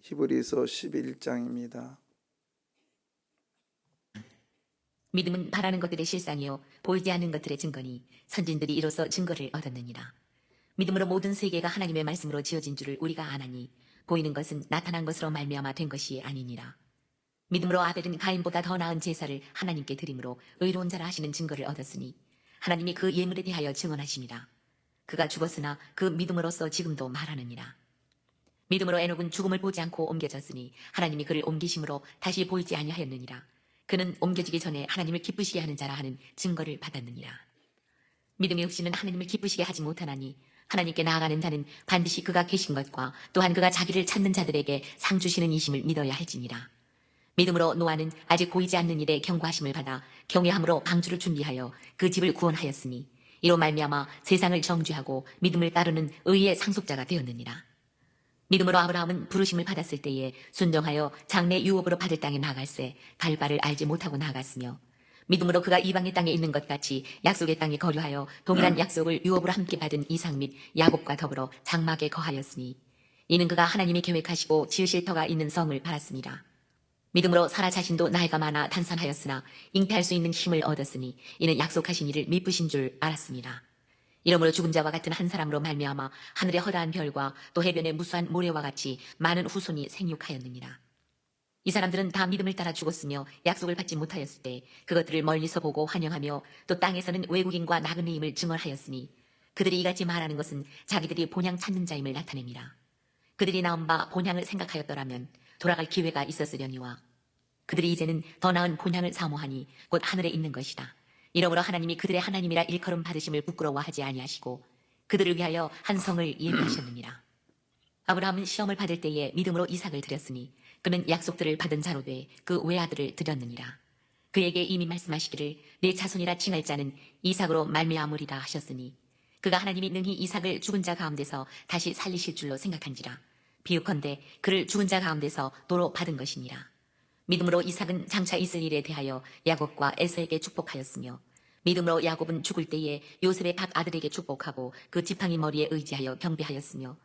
히브리서 11장입니다. 믿음은 바라는 것들의 실상이요 보이지 않는 것들의 증거니 선진들이 이로써 증거를 얻었느니라. 믿음으로 모든 세계가 하나님의 말씀으로 지어진 줄을 우리가 아나니 보이는 것은 나타난 것으로 말미암아 된 것이 아니니라. 믿음으로 아벨은 가인보다 더 나은 제사를 하나님께 드림으로 의로운 자라 하시는 증거를 얻었으니 하나님이 그 예물에 대하여 증언하심이라. 그가 죽었으나 그 믿음으로써 지금도 말하느니라. 믿음으로 에녹은 죽음을 보지 않고 옮겨졌으니 하나님이 그를 옮기심으로 다시 보이지 아니하였느니라. 그는 옮겨지기 전에 하나님을 기쁘시게 하는 자라 하는 증거를 받았느니라. 믿음의 없이는 하나님을 기쁘시게 하지 못하나니 하나님께 나아가는 자는 반드시 그가 계신 것과 또한 그가 자기를 찾는 자들에게 상 주시는 이심을 믿어야 할지니라. 믿음으로 노아는 아직 보이지 않는 일에 경고하심을 받아 경외함으로 방주를 준비하여 그 집을 구원하였으니 이로 말미암아 세상을 정죄하고 믿음을 따르는 의의 상속자가 되었느니라. 믿음으로 아브라함은 부르심을 받았을 때에 순종하여 장래 유업으로 받을 땅에 나갈새 달바를 알지 못하고 나갔으며 믿음으로 그가 이방의 땅에 있는 것 같이 약속의 땅에 거류하여 동일한 약속을 유업으로 함께 받은 이삭 및 야곱과 더불어 장막에 거하였으니 이는 그가 하나님이 계획하시고 지으실 터가 있는 성을 바랐습니다. 믿음으로 사라 자신도 나이가 많아 단산하였으나 잉태할 수 있는 힘을 얻었으니 이는 약속하신 이를 미쁘신 줄 알았습니다. 이러므로 죽은 자와 같은 한 사람으로 말미암아 하늘의 허다한 별과 또 해변의 무수한 모래와 같이 많은 후손이 생육하였느니라. 이 사람들은 다 믿음을 따라 죽었으며 약속을 받지 못하였을 때 그것들을 멀리서 보고 환영하며 또 땅에서는 외국인과 나그네임을 증언하였으니 그들이 이같이 말하는 것은 자기들이 본향 찾는 자임을 나타냅니다. 그들이 나온 바 본향을 생각하였더라면 돌아갈 기회가 있었으려니와 그들이 이제는 더 나은 본향을 사모하니 곧 하늘에 있는 것이다. 이러므로 하나님이 그들의 하나님이라 일컬음 받으심을 부끄러워하지 아니하시고 그들을 위하여 한 성을 예비하셨느니라. 아브라함은 시험을 받을 때에 믿음으로 이삭을 드렸으니 그는 약속들을 받은 자로 돼 그 외아들을 드렸느니라. 그에게 이미 말씀하시기를 내 자손이라 칭할 자는 이삭으로 말미암으리라 하셨으니 그가 하나님이 능히 이삭을 죽은 자 가운데서 다시 살리실 줄로 생각한지라. 비유컨대 그를 죽은 자 가운데서 도로 받은 것이니라. 믿음으로 이삭은 장차 있을 일에 대하여 야곱과 에서에게 축복하였으며 믿음으로 야곱은 죽을 때에 요셉의 박 아들에게 축복하고 그 지팡이 머리에 의지하여 경배하였으며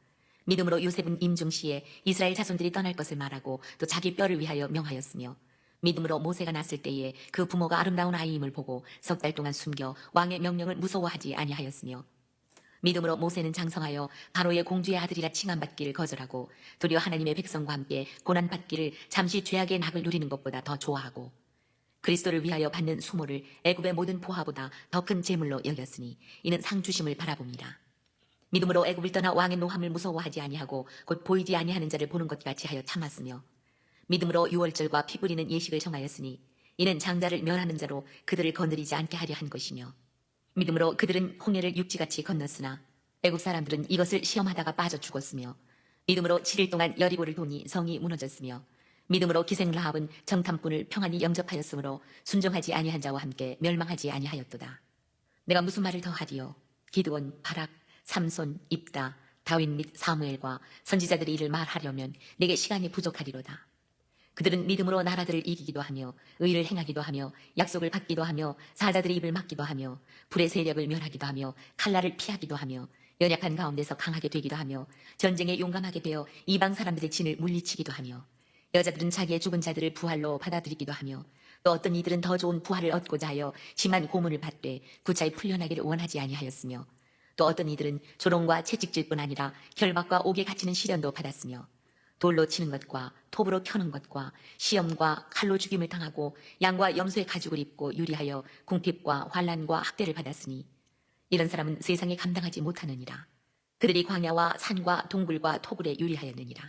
믿음으로 요셉은 임종시에 이스라엘 자손들이 떠날 것을 말하고 또 자기 뼈를 위하여 명하였으며 믿음으로 모세가 났을 때에 그 부모가 아름다운 아이임을 보고 석 달 동안 숨겨 왕의 명령을 무서워하지 아니하였으며 믿음으로 모세는 장성하여 바로의 공주의 아들이라 칭함받기를 거절하고 도리어 하나님의 백성과 함께 고난받기를 잠시 죄악의 낙을 누리는 것보다 더 좋아하고 그리스도를 위하여 받는 수모를 애굽의 모든 보화보다 더 큰 재물로 여겼으니 이는 상 주심을 바라봅니다. 믿음으로 애굽을 떠나 왕의 노함을 무서워하지 아니하고 곧 보이지 아니하는 자를 보는 것 같이 하여 참았으며 믿음으로 유월절과 피 뿌리는 예식을 정하였으니 이는 장자를 멸하는 자로 그들을 거느리지 않게 하려 한 것이며 믿음으로 그들은 홍해를 육지같이 건넜으나 애굽 사람들은 이것을 시험하다가 빠져 죽었으며 믿음으로 7일 동안 여리고를 도니 성이 무너졌으며 믿음으로 기생 라합은 정탐꾼을 평안히 영접하였으므로 순종하지 아니한 자와 함께 멸망하지 아니하였도다. 내가 무슨 말을 더하리요? 기드온, 바락, 삼손, 입다, 다윗 및 사무엘과 선지자들이 이를 말하려면 내게 시간이 부족하리로다. 그들은 믿음으로 나라들을 이기기도 하며 의를 행하기도 하며 약속을 받기도 하며 사자들의 입을 막기도 하며 불의 세력을 멸하기도 하며 칼날을 피하기도 하며 연약한 가운데서 강하게 되기도 하며 전쟁에 용감하게 되어 이방 사람들의 진을 물리치기도 하며 여자들은 자기의 죽은 자들을 부활로 받아들이기도 하며 또 어떤 이들은 더 좋은 부활을 얻고자 하여 심한 고문을 받되 구차히 풀려나기를 원하지 아니하였으며 또 어떤 이들은 조롱과 채찍질뿐 아니라 결박과 옥에 갇히는 시련도 받았으며 돌로 치는 것과 톱으로 켜는 것과 시험과 칼로 죽임을 당하고 양과 염소의 가죽을 입고 유리하여 궁핍과 환난과 학대를 받았으니 이런 사람은 세상에 감당하지 못하느니라. 그들이 광야와 산과 동굴과 토굴에 유리하였느니라.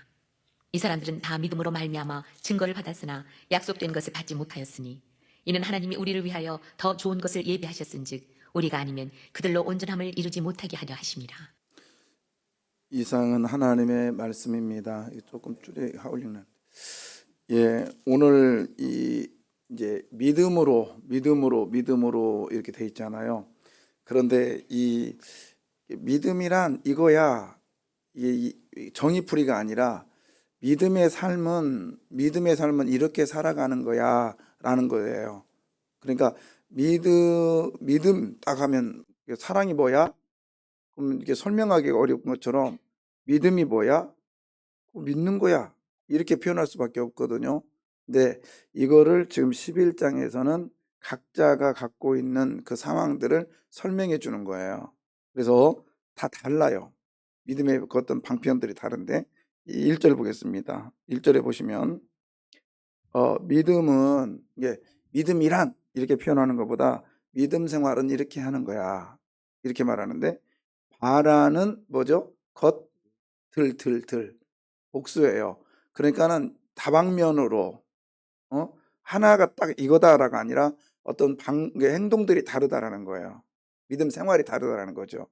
이 사람들은 다 믿음으로 말미암아 증거를 받았으나 약속된 것을 받지 못하였으니 이는 하나님이 우리를 위하여 더 좋은 것을 예비하셨은즉 우리가 아니면 그들로 온전함을 이루지 못하게 하려 하심이라. 이상은 하나님의 말씀입니다. 조금 줄여 하올리는. 예, 오늘 이제 믿음으로 이렇게 돼 있잖아요. 그런데 이 믿음이란 이거야. 이 정의풀이가 아니라 믿음의 삶은 이렇게 살아가는 거야라는 거예요. 그러니까 믿음 딱 하면 사랑이 뭐야? 그럼 이게 설명하기가 어려운 것처럼 믿음이 뭐야? 믿는 거야. 이렇게 표현할 수밖에 없거든요. 근데 이거를 지금 11장에서는 각자가 갖고 있는 그 상황들을 설명해 주는 거예요. 그래서 다 달라요. 믿음의 그 어떤 방편들이 다른데 1절 보겠습니다. 1절에 보시면 믿음은 이게 믿음이란 이렇게 표현하는 것보다 믿음 생활은 이렇게 하는 거야. 이렇게 말하는데 바라는 뭐죠? 들 복수예요. 그러니까는 다방면으로 하나가 딱 이거다라가 아니라 어떤 행동들이 다르다라는 거예요. 믿음 생활이 다르다라는 거죠.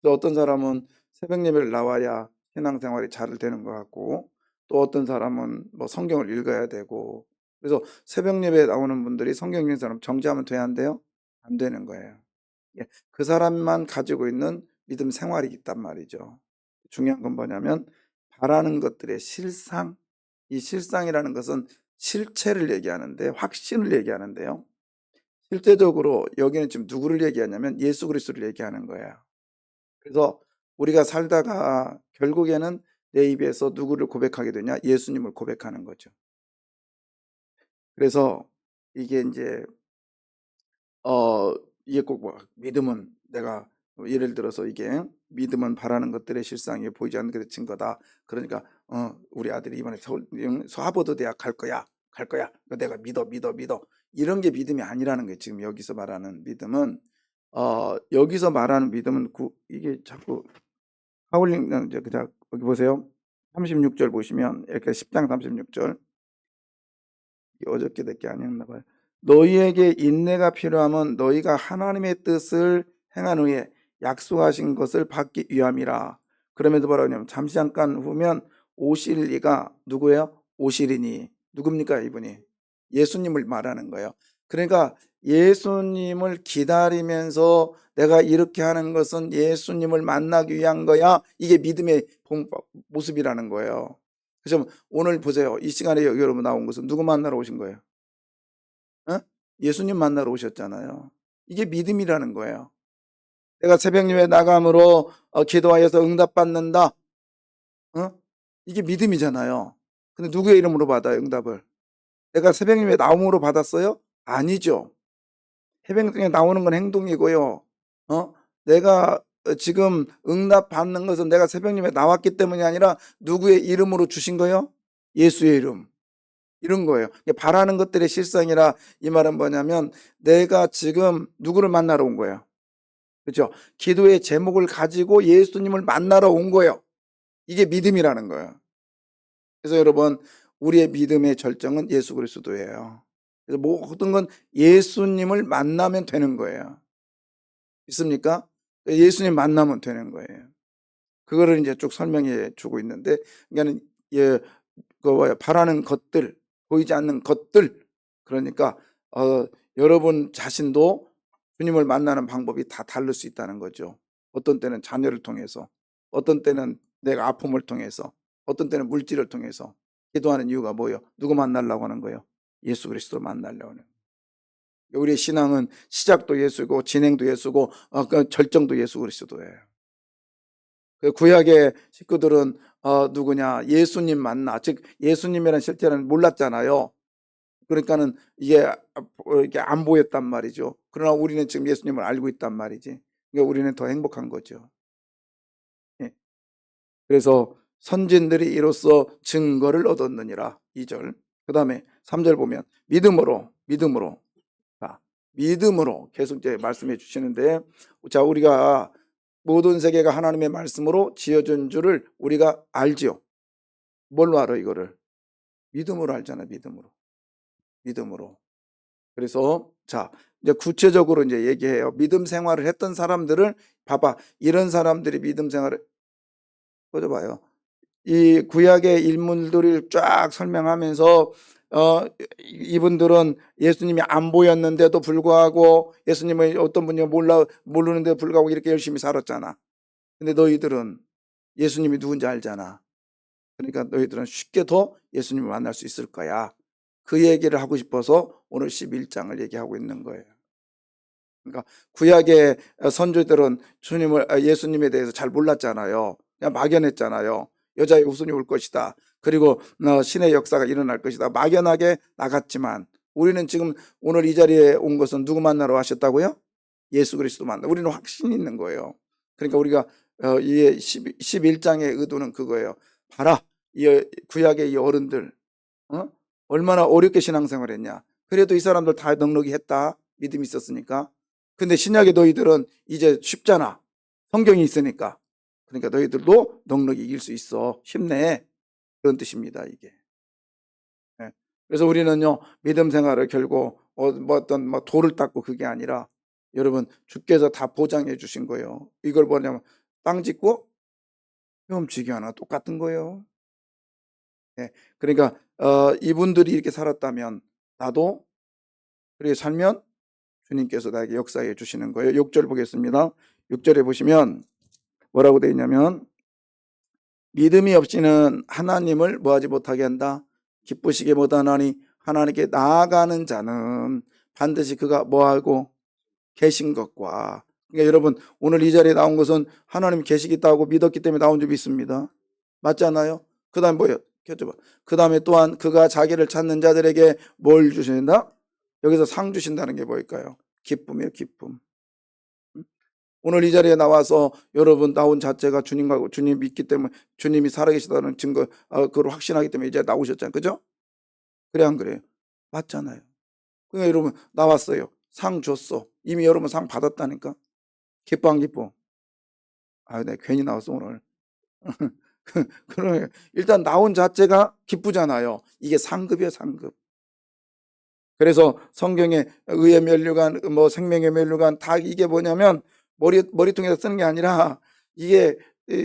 또 어떤 사람은 새벽 예배를 나와야 신앙생활이 잘 되는 것 같고, 또 어떤 사람은 뭐 성경을 읽어야 되고, 그래서 새벽 예배에 나오는 분들이 성경 읽는 사람 정지하면 돼야 안 돼요? 안 되는 거예요. 예, 그 사람만 가지고 있는 믿음 생활이 있단 말이죠. 중요한 건 뭐냐면 바라는 것들의 실상, 이 실상이라는 것은 실체를 얘기하는데 확신을 얘기하는데요. 실제적으로 여기는 지금 누구를 얘기하냐면 예수 그리스도를 얘기하는 거예요. 그래서 우리가 살다가 결국에는 내 입에서 누구를 고백하게 되냐? 예수님을 고백하는 거죠. 그래서 이게 이제 이게 꼭 뭐 믿음은 내가 예를 들어서 이게 믿음은 바라는 것들의 실상이 보이지 않는 것의 증거다. 그러니까 우리 아들이 이번에 하버드 대학 갈 거야. 내가 믿어. 이런 게 믿음이 아니라는 거예요. 지금 여기서 말하는 믿음은 여기서 말하는 믿음은 이게 자꾸 하울링 이제 여기 보세요. 36절 보시면 이렇게 10장 36절 어저께 될 게 아니었나 봐요. 너희에게 인내가 필요하면 너희가 하나님의 뜻을 행한 후에 약속하신 것을 받기 위함이라. 그러면서 뭐라고 하냐면 잠시 잠깐 후면 오실 이가 누구예요? 오시리니. 누굽니까 이분이? 예수님을 말하는 거예요. 그러니까 예수님을 기다리면서 내가 이렇게 하는 것은 예수님을 만나기 위한 거야. 이게 믿음의 모습이라는 거예요. 그래서 오늘 보세요. 이 시간에 여러분 나온 것은 누구 만나러 오신 거예요? 예수님 만나러 오셨잖아요. 이게 믿음이라는 거예요. 내가 새벽 예배 나감으로 기도하여서 응답받는다. 이게 믿음이잖아요. 근데 누구의 이름으로 받아요, 응답을? 내가 새벽 예배 나옴으로 받았어요? 아니죠. 새벽 예배 나오는 건 행동이고요. 내가 지금 응답 받는 것은 내가 새벽 예배 나왔기 때문이 아니라 누구의 이름으로 주신 거예요? 예수의 이름. 이런 거예요. 바라는 것들의 실상이라 이 말은 뭐냐면 내가 지금 누구를 만나러 온 거예요. 그렇죠? 기도의 제목을 가지고 예수님을 만나러 온 거예요. 이게 믿음이라는 거예요. 그래서 여러분 우리의 믿음의 절정은 예수 그리스도예요. 그래서 모든 건 예수님을 만나면 되는 거예요. 있습니까? 예수님 만나면 되는 거예요. 그거를 이제 쭉 설명해 주고 있는데, 그러니까 바라는 것들, 보이지 않는 것들, 그러니까 여러분 자신도 주님을 만나는 방법이 다 다를 수 있다는 거죠. 어떤 때는 자녀를 통해서, 어떤 때는 내가 아픔을 통해서, 어떤 때는 물질을 통해서. 기도하는 이유가 뭐예요? 누구 만나려고 하는 거예요? 예수 그리스도를 만나려고 하는 거예요. 우리의 신앙은 시작도 예수고 진행도 예수고 그 절정도 예수 그리스도예요. 그 구약의 식구들은 누구냐? 예수님 만나. 즉 예수님이라는 실제는 몰랐잖아요. 그러니까는 이게 안 보였단 말이죠. 그러나 우리는 지금 예수님을 알고 있단 말이지. 그러니까 우리는 더 행복한 거죠. 예. 그래서 선진들이 이로써 증거를 얻었느니라. 2절. 그 다음에 3절 보면 믿음으로 자, 믿음으로 계속 이제 말씀해 주시는데, 자, 우리가 모든 세계가 하나님의 말씀으로 지어진 줄을 우리가 알지요. 뭘로 알아 이거를? 믿음으로 알잖아. 믿음으로. 그래서 자, 이제 구체적으로 이제 얘기해요. 믿음 생활을 했던 사람들을 봐봐. 이런 사람들이 믿음 생활을 꺼져봐요. 이 구약의 인물들을 쫙 설명하면서 이분들은 예수님이 안 보였는데도 불구하고 예수님을 어떤 분이 모르는데도 불구하고 이렇게 열심히 살았잖아. 근데 너희들은 예수님이 누군지 알잖아. 그러니까 너희들은 쉽게 더 예수님을 만날 수 있을 거야. 그 얘기를 하고 싶어서 오늘 11장을 얘기하고 있는 거예요. 그러니까 구약의 선조들은 예수님에 대해서 잘 몰랐잖아요. 그냥 막연했잖아요. 여자의 후손이 올 것이다. 그리고 신의 역사가 일어날 것이다. 막연하게 나갔지만 우리는 지금 오늘 이 자리에 온 것은 누구 만나러 하셨다고요? 예수 그리스도 만나. 우리는 확신이 있는 거예요. 그러니까 우리가 이 11장의 의도는 그거예요. 봐라, 이 구약의 이 어른들 얼마나 어렵게 신앙생활 했냐. 그래도 이 사람들 다 넉넉히 했다. 믿음이 있었으니까. 근데 신약의 너희들은 이제 쉽잖아. 성경이 있으니까. 그러니까 너희들도 넉넉히 이길 수 있어. 쉽네. 그런 뜻입니다, 이게. 네. 그래서 우리는요, 믿음 생활을 결국 어떤 돌을 닦고 그게 아니라 여러분, 주께서 다 보장해 주신 거예요. 이걸 뭐냐면 땅 짓고 헤엄치기 하나 똑같은 거예요. 네. 그러니까 이분들이 이렇게 살았다면 나도 그렇게 살면 주님께서 나에게 역사해 주시는 거예요. 6절 보겠습니다. 6절에 보시면 뭐라고 되어 있냐면 믿음이 없이는 하나님을 뭐하지 못하게 한다. 기쁘시게 못하나니 하나님께 나아가는 자는 반드시 그가 뭐하고 계신 것과, 그러니까 여러분 오늘 이 자리에 나온 것은 하나님 계시겠다고 믿었기 때문에 나온 줄 믿습니다. 맞지 않아요? 그 다음에 뭐예요? 켜줘봐. 그 다음에 또한 그가 자기를 찾는 자들에게 뭘 주신다? 여기서 상 주신다는 게 뭘까요? 기쁨이에요, 기쁨. 오늘 이 자리에 나와서 여러분 나온 자체가 주님과 주님 믿기 때문에 주님이 살아계시다는 증거, 그걸 확신하기 때문에 이제 나오셨잖아요. 그죠? 그래, 안 그래요? 맞잖아요. 그러니까 여러분 나왔어요. 상 줬어. 이미 여러분 상 받았다니까. 기뻐 안 기뻐? 내가 괜히 나왔어 오늘. 그러면 일단 나온 자체가 기쁘잖아요. 이게 상급이에요, 상급. 그래서 성경에 의의 면류관, 생명의 면류관 다 이게 뭐냐면 머리통에서 쓰는 게 아니라 이게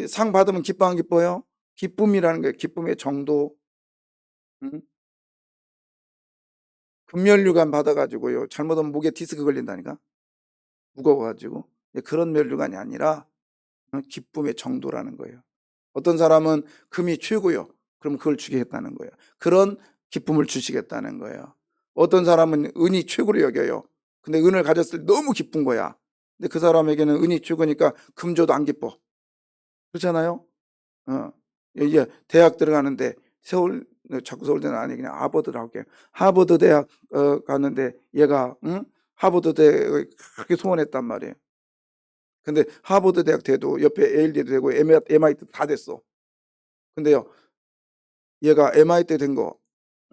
상 받으면 기뻐 안 기뻐요? 기쁨이라는 거예요. 기쁨의 정도. 응? 금면류관 받아가지고요. 잘못하면 목에 디스크 걸린다니까. 무거워가지고. 그런 면류관이 아니라 기쁨의 정도라는 거예요. 어떤 사람은 금이 최고요. 그럼 그걸 주겠다는 거예요. 그런 기쁨을 주시겠다는 거예요. 어떤 사람은 은이 최고로 여겨요. 근데 은을 가졌을 때 너무 기쁜 거야. 근데 그 사람에게는 은이 최고니까 금 줘도 안 기뻐. 그렇잖아요? 이제 대학 들어가는데 자꾸 서울대는 아니 그냥 하버드로 할게요. 하버드 대학 갔는데 얘가 하버드 대학을 그렇게 소원했단 말이에요. 근데 하버드 대학 돼도 옆에 에일리도 되고 MIT 다 됐어. 근데요, 얘가 MIT 된 거,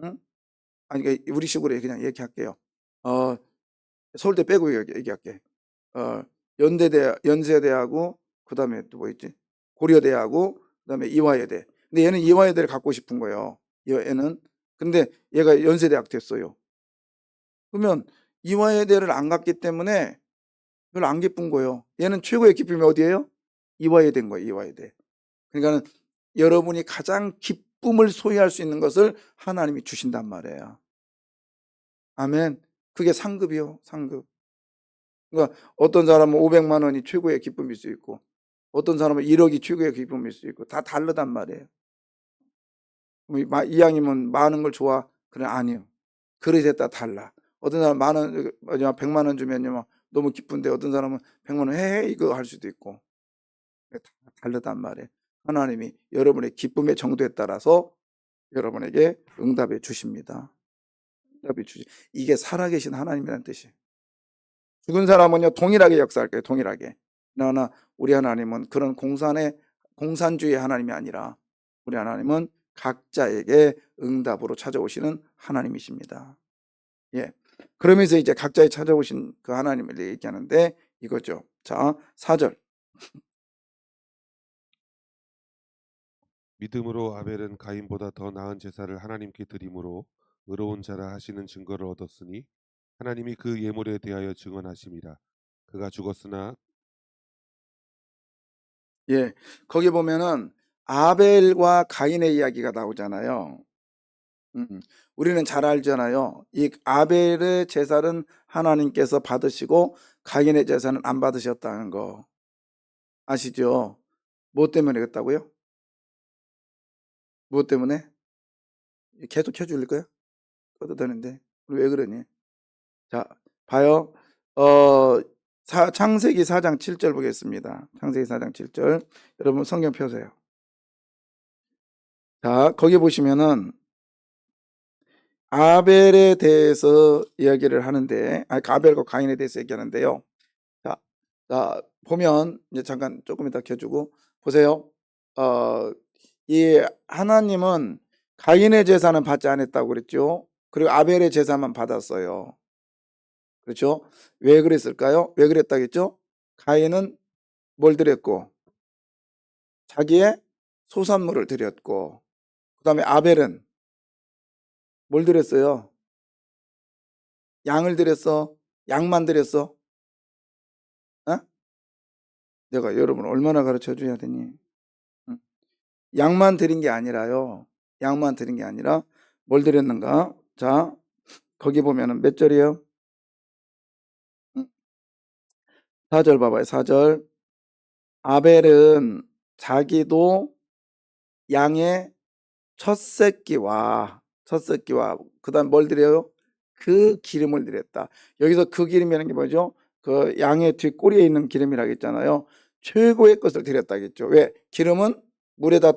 응? 아니, 우리 식으로 그냥 얘기할게요. 서울대 빼고 얘기할게. 연세대하고, 그 다음에 또 뭐 있지? 고려대하고, 그 다음에 이화여대. 근데 얘는 이화여대를 갖고 싶은 거예요. 얘는. 근데 얘가 연세대학 됐어요. 그러면 이화여대를 안 갔기 때문에 별로 안 기쁜 거예요. 얘는 최고의 기쁨이 어디예요? 이화여대인 거예요, 이화여대. 그러니까는 여러분이 가장 기쁨을 소유할 수 있는 것을 하나님이 주신단 말이에요. 아멘. 그게 상급이요, 상급. 그러니까 어떤 사람은 500만 원이 최고의 기쁨일 수 있고 어떤 사람은 1억이 최고의 기쁨일 수 있고 다 다르단 말이에요. 이왕이면 많은 걸 좋아? 그래, 아니요. 그릇에 따라 달라. 어떤 사람은 100만 원 주면요 너무 기쁜데 어떤 사람은 100만 원 해 이거 할 수도 있고 다 다르단 말이에요. 하나님이 여러분의 기쁨의 정도에 따라서 여러분에게 응답해 주십니다. 이게 살아계신 하나님이라는 뜻이에요. 죽은 사람은요 동일하게 역사할 거예요. 동일하게. 그러나 우리 하나님은 그런 공산주의 하나님이 아니라 우리 하나님은 각자에게 응답으로 찾아오시는 하나님이십니다. 예. 그러면서 이제 각자에 찾아오신 그 하나님을 얘기하는데 이거죠. 자, 4절. 믿음으로 아벨은 가인보다 더 나은 제사를 하나님께 드림으로 의로운 자라 하시는 증거를 얻었으니 하나님이 그 예물에 대하여 증언하심이라. 그가 죽었으나 예. 거기 보면은 아벨과 가인의 이야기가 나오잖아요. 우리는 잘 알잖아요. 이 아벨의 제사는 하나님께서 받으시고 가인의 제사는 안 받으셨다는 거 아시죠? 뭐 때문에 그랬다고요? 무엇 때문에? 계속 켜줄 거야? 꺼도 되는데 왜 그러니? 자, 봐요. 창세기 4장 7절 보겠습니다. 창세기 4장 7절. 여러분 성경 펴세요. 자, 거기 보시면은 아벨에 대해서 이야기를 하는데, 아벨과 가인에 대해서 얘기하는데요. 자, 보면 이제 잠깐 조금 이따 켜주고 보세요. 이 하나님은 가인의 제사는 받지 않았다고 그랬죠. 그리고 아벨의 제사만 받았어요. 그렇죠? 왜 그랬을까요? 왜 그랬다겠죠? 가인은 뭘 드렸고 자기의 소산물을 드렸고, 그 다음에 아벨은 뭘 드렸어요? 양을 드렸어? 양만 드렸어? 어? 내가 여러분 얼마나 가르쳐 줘야 되니? 응? 양만 드린 게 아니라요. 양만 드린 게 아니라 뭘 드렸는가? 자, 거기 보면은 몇 절이에요? 4절 봐봐요. 4절. 아벨은 자기도 양의 첫 새끼와 그다음 뭘 드려요? 그 기름을 드렸다. 여기서 그 기름이라는 게 뭐죠? 그 양의 뒷꼬리에 있는 기름이라고 했잖아요. 최고의 것을 드렸다겠죠. 왜? 기름은 물에다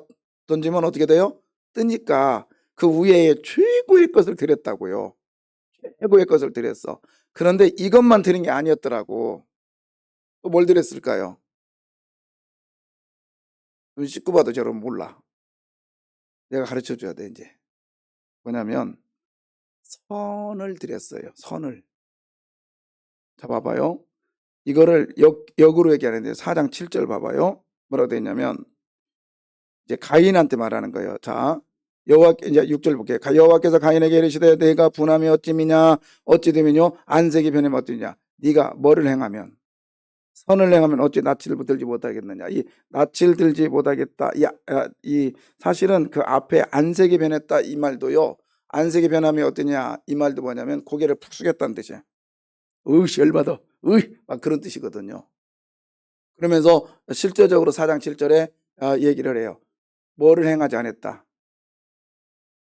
던지면 어떻게 돼요? 뜨니까 그 위에 최고의 것을 드렸다고요. 최고의 것을 드렸어. 그런데 이것만 드린 게 아니었더라고. 또 뭘 드렸을까요? 눈 씻고 봐도 저런 몰라. 내가 가르쳐 줘야 돼, 이제. 뭐냐면 선을 드렸어요. 선을. 자, 봐봐요. 이거를 역으로 얘기하는데 4장 7절 봐봐요. 뭐라고 되어 있냐면 이제 가인한테 말하는 거예요. 자, 이제 6절 볼게요. 여호와께서 가인에게 이르시되 내가 분함이 어찌미냐 어찌 되면요 안색이 변하면 어떠냐. 네가 뭐를 행하면 선을 행하면 어찌 낯을 들지 못하겠느냐. 이 낯을 들지 못하겠다. 이 사실은 그 앞에 안색이 변했다 이 말도요. 안색이 변하면 어떠냐 이 말도 뭐냐면 고개를 푹 숙였다는 뜻이에요. 으이 열받아. 으이 막 그런 뜻이거든요. 그러면서 실제적으로 4장 7절에 얘기를 해요. 뭐를 행하지 않았다.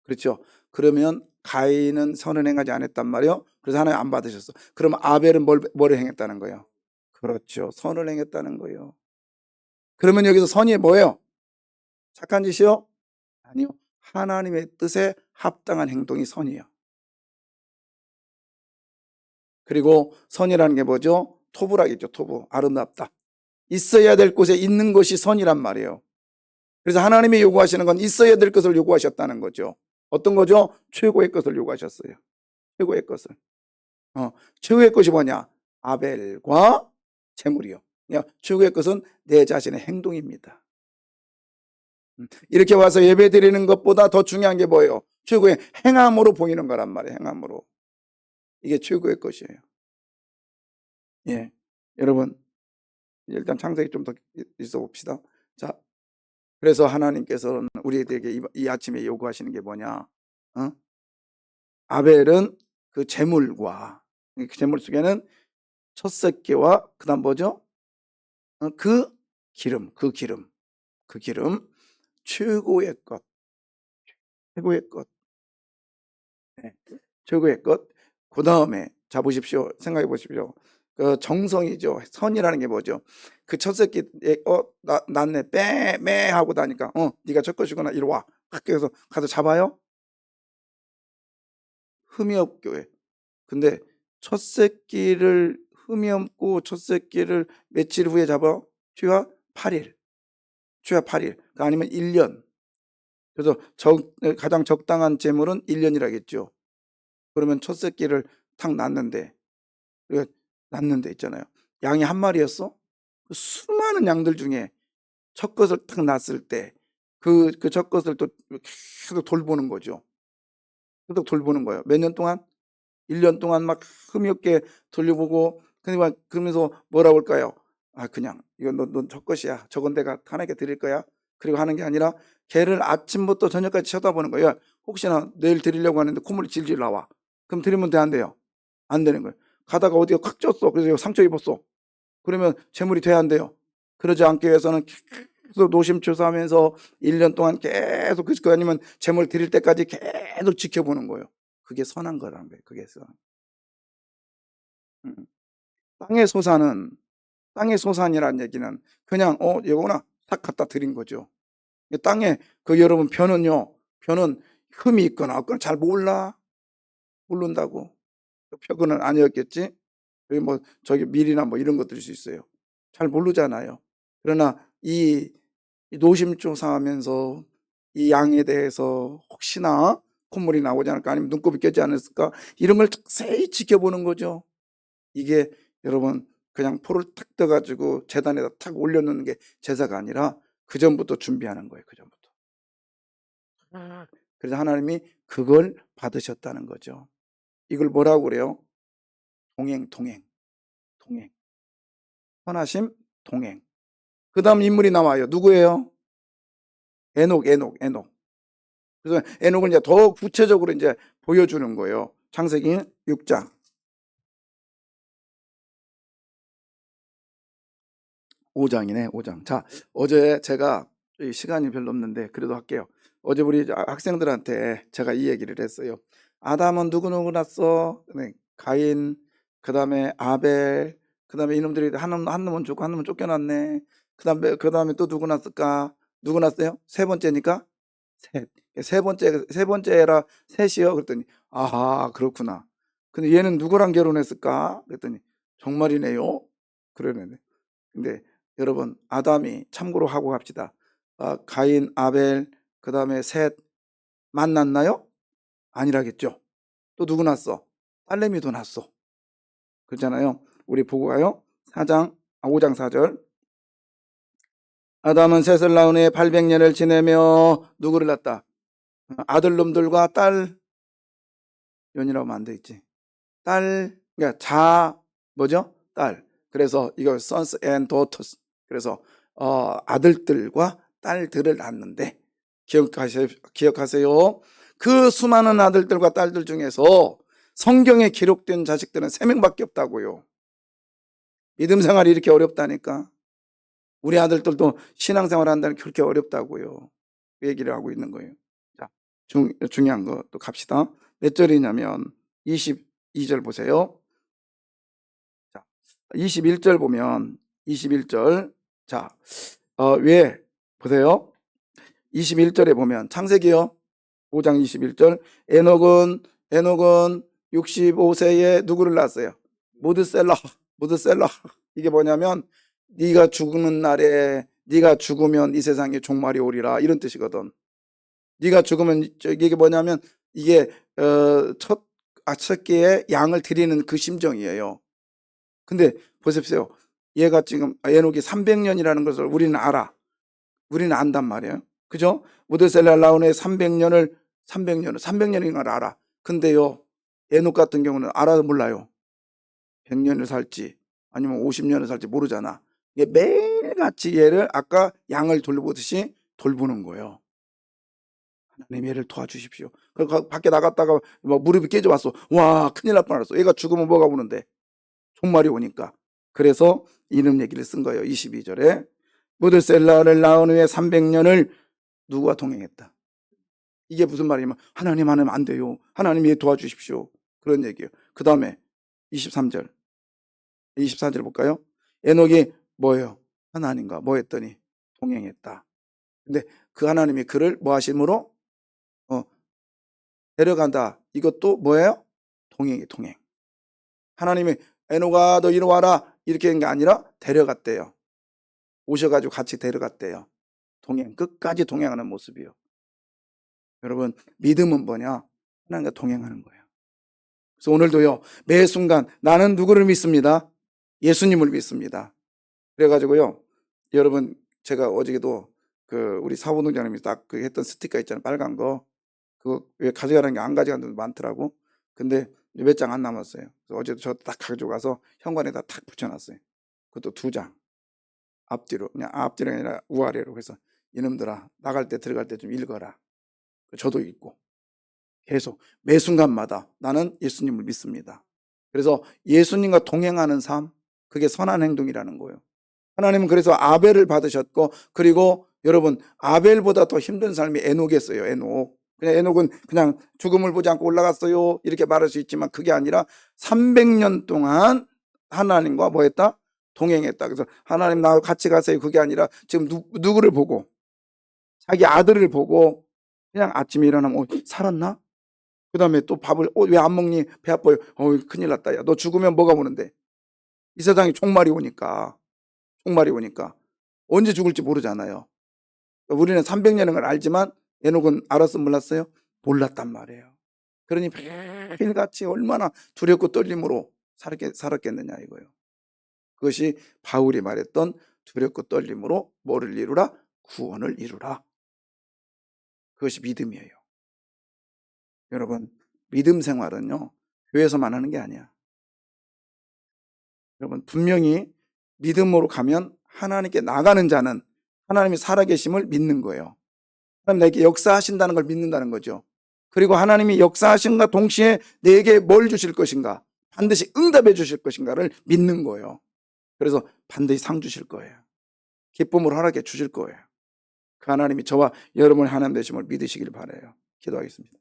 그렇죠. 그러면 가인은 선을 행하지 않았단 말이에요. 그래서 하나님 안 받으셨어. 그러면 아벨은 뭐를 행했다는 거예요? 그렇죠. 선을 행했다는 거예요. 그러면 여기서 선이 뭐예요? 착한 짓이요? 아니요. 하나님의 뜻에 합당한 행동이 선이에요. 그리고 선이라는 게 뭐죠? 토부라겠죠. 토부. 아름답다. 있어야 될 곳에 있는 것이 선이란 말이에요. 그래서 하나님이 요구하시는 건 있어야 될 것을 요구하셨다는 거죠. 어떤 거죠? 최고의 것을 요구하셨어요. 최고의 것을. 최고의 것이 뭐냐? 아벨과 제물이요. 최고의 것은 내 자신의 행동입니다. 이렇게 와서 예배 드리는 것보다 더 중요한 게 뭐예요? 최고의 행함으로 보이는 거란 말이에요. 행함으로. 이게 최고의 것이에요. 예, 여러분 일단 창세기 좀 더 있어 봅시다. 자, 그래서 하나님께서는 우리에게 이 아침에 요구하시는 게 뭐냐? 아벨은 그 제물과 그 제물 속에는 첫 새끼와 그다음 뭐죠? 그 기름, 최고의 것, 최고의 것, 네, 최고의 것. 그 다음에 자 보십시오, 생각해 보십시오. 그 정성이죠. 선이라는 게 뭐죠? 그 첫 새끼 낳네 빼 하고 나니까 네가 첫 것이구나 이리 와. 학교에서 가서 잡아요. 흠이 없교회. 근데 첫 새끼를 흠이 없고 첫 새끼를 며칠 후에 잡아? 최하 8일. 최하 8일. 아니면 1년. 그래서 가장 적당한 제물은 1년이라겠죠. 그러면 첫 새끼를 탁 낳는데 있잖아요. 양이 한 마리였어? 그 수많은 양들 중에 첫 것을 탁 낳았을 때 그 첫 것을 또 계속 돌보는 거죠. 계속 돌보는 거예요. 몇 년 동안? 1년 동안 막 흠이 없게 돌려보고 그러면서 뭐라고 할까요? 그냥 이건 넌 첫 것이야. 저건 내가 하나님께 드릴 거야. 그리고 하는 게 아니라 걔를 아침부터 저녁까지 쳐다보는 거예요. 혹시나 내일 드리려고 하는데 콧물이 질질 나와. 그럼 드리면 안 돼요? 안 되는 거예요. 가다가 어디가 콱 쪘어. 그래서 상처 입었어. 그러면 재물이 돼야 안 돼요. 그러지 않기 위해서는 계속 노심초사하면서 1년 동안 계속 그 아니면 재물 드릴 때까지 계속 지켜보는 거예요. 그게 선한 거라는 거예요. 그게 선. 땅의 소산이라는 얘기는 그냥 이거나 딱 갖다 드린 거죠. 땅에 여러분 벼는요 표는 흠이 있거나 없거나 잘 몰라. 모른다고. 표본은 아니었겠지. 여기 뭐 저기 밀이나 뭐 이런 것들일 수 있어요. 잘 모르잖아요. 그러나 이 노심초사하면서 이 양에 대해서 혹시나 콧물이 나오지 않을까 아니면 눈곱이 껴지 않았을까 이런 걸 자세히 지켜보는 거죠. 이게 여러분 그냥 포를 탁 떠가지고 제단에다 탁 올려놓는 게 제사가 아니라 그 전부터 준비하는 거예요. 그 전부터. 그래서 하나님이 그걸 받으셨다는 거죠. 이걸 뭐라고 그래요? 동행. 선하심, 동행. 그 다음 인물이 나와요. 누구예요? 에녹. 그래서 에녹을 이제 더 구체적으로 이제 보여주는 거예요. 창세기 6장. 5장이네, 5장. 자, 어제 제가 시간이 별로 없는데 그래도 할게요. 어제 우리 학생들한테 제가 이 얘기를 했어요. 아담은 누구 낳았어? 가인, 그 다음에 아벨, 그 다음에 이놈들이 한 놈은 죽고 한 놈은 쫓겨났네. 그 다음에 또 누구 낳았을까? 누구 낳았어요? 세 번째니까? 셋. 세 번째라 셋이요? 그랬더니, 아하, 그렇구나. 근데 얘는 누구랑 결혼했을까? 그랬더니, 정말이네요? 그러는데. 근데 여러분, 아담이 참고로 하고 갑시다. 가인, 아벨, 그 다음에 셋 만났나요? 아니라겠죠. 또 누구 낳았어? 딸내미도 낳았어. 그렇잖아요. 우리 보고 가요. 5장 4절. 아담은 셋을 낳은 후에 800년을 지내며 누구를 낳았다? 아들놈들과 딸, 연이라고 하면 안 돼 있지. 그러니까 뭐죠? 딸. 그래서 이걸 sons and daughters. 그래서 아들들과 딸들을 낳았는데 기억하세요. 그 수많은 아들들과 딸들 중에서 성경에 기록된 자식들은 3명밖에 없다고요. 믿음 생활이 이렇게 어렵다니까. 우리 아들들도 신앙생활 한다는 게 그렇게 어렵다고요. 그 얘기를 하고 있는 거예요. 자, 중요한 거 또 갑시다. 몇 절이냐면 22절 보세요. 자, 21절 보면 21절. 자, 왜 보세요. 21절에 보면 창세기요. 5장 21절. 에녹은 65세에 누구를 낳았어요? 무드셀라. 이게 뭐냐면 네가 죽는 날에 네가 죽으면 이 세상에 종말이 오리라 이런 뜻이거든. 네가 죽으면 이게 뭐냐면 이게 첫 개의 양을 드리는 그 심정이에요. 근데 보십시오. 얘가 지금 에녹이 300년이라는 것을 우리는 알아. 우리는 안단 말이에요. 그죠? 무드셀라 나온 애 300년인 걸 알아. 근데요, 에녹 같은 경우는 알아도 몰라요. 100년을 살지 아니면 50년을 살지 모르잖아. 이게 매일같이 얘를 아까 양을 돌보듯이 돌보는 거예요. 하나님 얘를 도와주십시오. 그리고 밖에 나갔다가 막 무릎이 깨져왔어. 와, 큰일 날 뻔했어. 얘가 죽으면 뭐가 오는데? 종말이 오니까. 그래서 이름 얘기를 쓴 거예요. 22절에 무드셀라를 낳은 후에 300년을 누구와 동행했다. 이게 무슨 말이냐면 하나님 하면 안 돼요. 하나님 얘 도와주십시오. 그런 얘기예요. 그 다음에 23절 24절 볼까요? 에녹이 뭐예요? 하나님과 뭐 했더니 동행했다. 근데 그 하나님이 그를 뭐 하심으로 데려간다. 이것도 뭐예요? 동행. 하나님이 에녹아 너 이리 와라 이렇게 한 게 아니라 데려갔대요. 오셔가지고 같이 데려갔대요. 끝까지 동행하는 모습이요. 여러분 믿음은 뭐냐? 하나님과 동행하는 거예요. 그래서 오늘도요 매 순간 나는 누구를 믿습니다? 예수님을 믿습니다. 그래가지고요 여러분 제가 어저께도 우리 사부동장님이 딱 했던 스티커 있잖아요. 빨간 거. 그거 왜 가져가라는 게 안 가져간 데도 많더라고. 근데 몇 장 안 남았어요. 그래서 어제도 저 딱 가져가서 현관에다 탁 붙여놨어요. 그것도 2장. 앞뒤로. 그냥 앞뒤로 아니라 우아래로. 그래서 이놈들아 나갈 때 들어갈 때 좀 읽어라. 저도 읽고. 계속 매 순간마다 나는 예수님을 믿습니다. 그래서 예수님과 동행하는 삶, 그게 선한 행동이라는 거예요. 하나님은 그래서 아벨을 받으셨고, 그리고 여러분 아벨보다 더 힘든 삶이 에녹이었어요. 그냥 에녹은 그냥 죽음을 보지 않고 올라갔어요 이렇게 말할 수 있지만 그게 아니라 300년 동안 하나님과 뭐 했다? 동행했다. 그래서 하나님 나와 같이 가세요 그게 아니라 지금 누구를 보고 자기 아들을 보고 그냥 아침에 일어나면 살았나? 그 다음에 또 밥을 왜 안 먹니? 배 아파요. 큰일 났다. 야, 너 죽으면 뭐가 오는데? 이 세상에 총말이 오니까 언제 죽을지 모르잖아요. 우리는 300년인 걸 알지만 에녹은 알았어 몰랐어요? 몰랐단 말이에요. 그러니 매일같이 얼마나 두렵고 떨림으로 살았겠느냐 이거예요. 그것이 바울이 말했던 두렵고 떨림으로 뭐를 이루라? 구원을 이루라. 그것이 믿음이에요. 여러분, 믿음 생활은요, 교회에서만 하는 게 아니야. 여러분, 분명히 믿음으로 가면 하나님께 나가는 자는 하나님이 살아계심을 믿는 거예요. 하나님 내게 역사하신다는 걸 믿는다는 거죠. 그리고 하나님이 역사하신과 동시에 내게 뭘 주실 것인가, 반드시 응답해 주실 것인가를 믿는 거예요. 그래서 반드시 상 주실 거예요. 기쁨으로 허락해 주실 거예요. 그 하나님이 저와 여러분의 하나님 되심을 믿으시길 바라요. 기도하겠습니다.